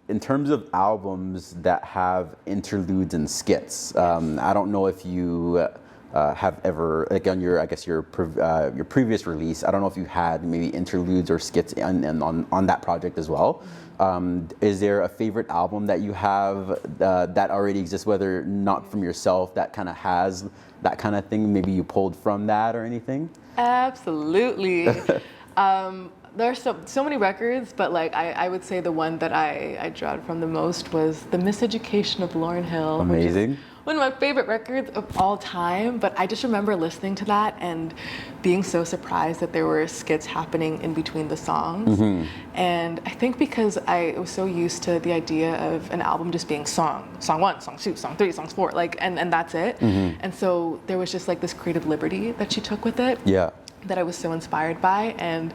in terms of albums that have interludes and skits, I don't know if you have ever, like on your, I guess your previous release, I don't know if you had maybe interludes or skits on that project as well. Is there a favorite album that you have that already exists, whether not from yourself, that kind of has that kind of thing? Maybe you pulled from that or anything? Absolutely. There are so many records, but like I would say the one that I drawed from the most was The Miseducation of Lauryn Hill. Amazing. One of my favorite records of all time, but I just remember listening to that and being so surprised that there were skits happening in between the songs. And I think because I was so used to the idea of an album just being song 1, song 2, song 3, songs 4, like, and that's it. And so there was just like this creative liberty that she took with it. Yeah. That I was so inspired by. And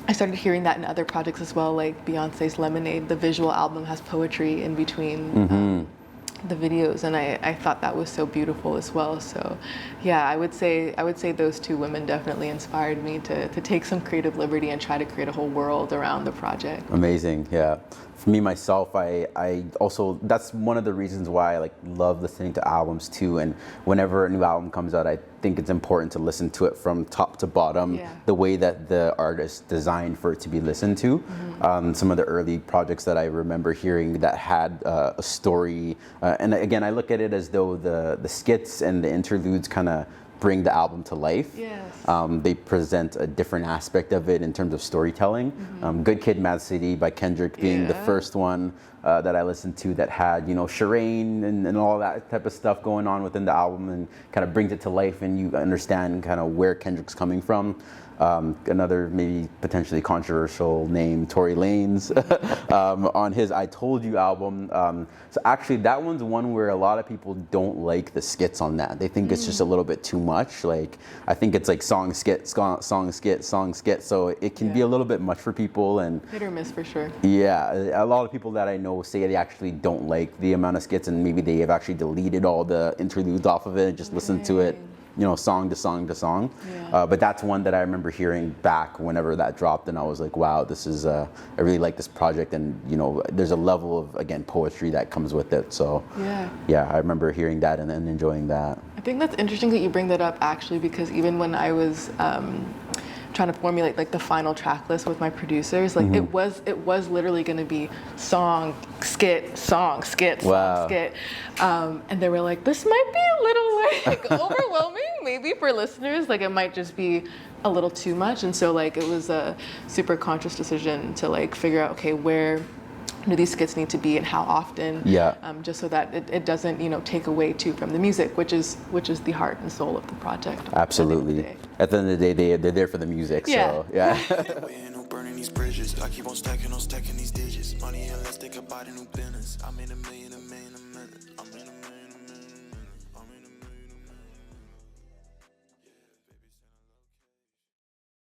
I started hearing that in other projects as well, like Beyonce's Lemonade. The visual album has poetry in between the videos, and I thought that was so beautiful as well. So yeah, I would say those two women definitely inspired me to take some creative liberty and try to create a whole world around the project. Amazing. Yeah. For me myself, I also, that's one of the reasons why I like love listening to albums too. And whenever a new album comes out, I think it's important to listen to it from top to bottom, the way that the artist designed for it to be listened to. Some of the early projects that I remember hearing that had a story, and again, I look at it as though the skits and the interludes kind of bring the album to life. They present a different aspect of it in terms of storytelling. Good Kid, Mad City by Kendrick being the first one that I listened to that had, you know, Shireen and all that type of stuff going on within the album, and kind of brings it to life, and you understand kind of where Kendrick's coming from. Another maybe potentially controversial name, Tory Lanez, on his I Told You album. So actually that one's one where a lot of people don't like the skits on that. They think it's just a little bit too much. Like, I think it's like song, skit, song, skit, song, skit. So it can be a little bit much for people. And hit or miss for sure. Yeah, a lot of people that I know say they actually don't like the amount of skits, and maybe they have actually deleted all the interludes off of it and just listened to it, you know, song to song to song. But that's one that I remember hearing back whenever that dropped, and I was like, wow, this is, I really like this project, and you know, there's a level of, again, poetry that comes with it. So yeah, I remember hearing that and enjoying that. I think that's interesting that you bring that up, actually, because even when I was trying to formulate like the final track list with my producers, like it was literally going to be song, skit, song, skit, song, skit, and they were like, this might be a little like overwhelming maybe for listeners, like it might just be a little too much. And so like it was a super conscious decision to like figure out, okay, where do these skits need to be and how often, just so that it doesn't, you know, take away too from the music, which is the heart and soul of the project. Absolutely. At the end of the day, they're there for the music. So yeah. Burning these bridges, I keep on stacking these digits. Money and let's think about a new business. I'm in a million a minute. I'm in a million.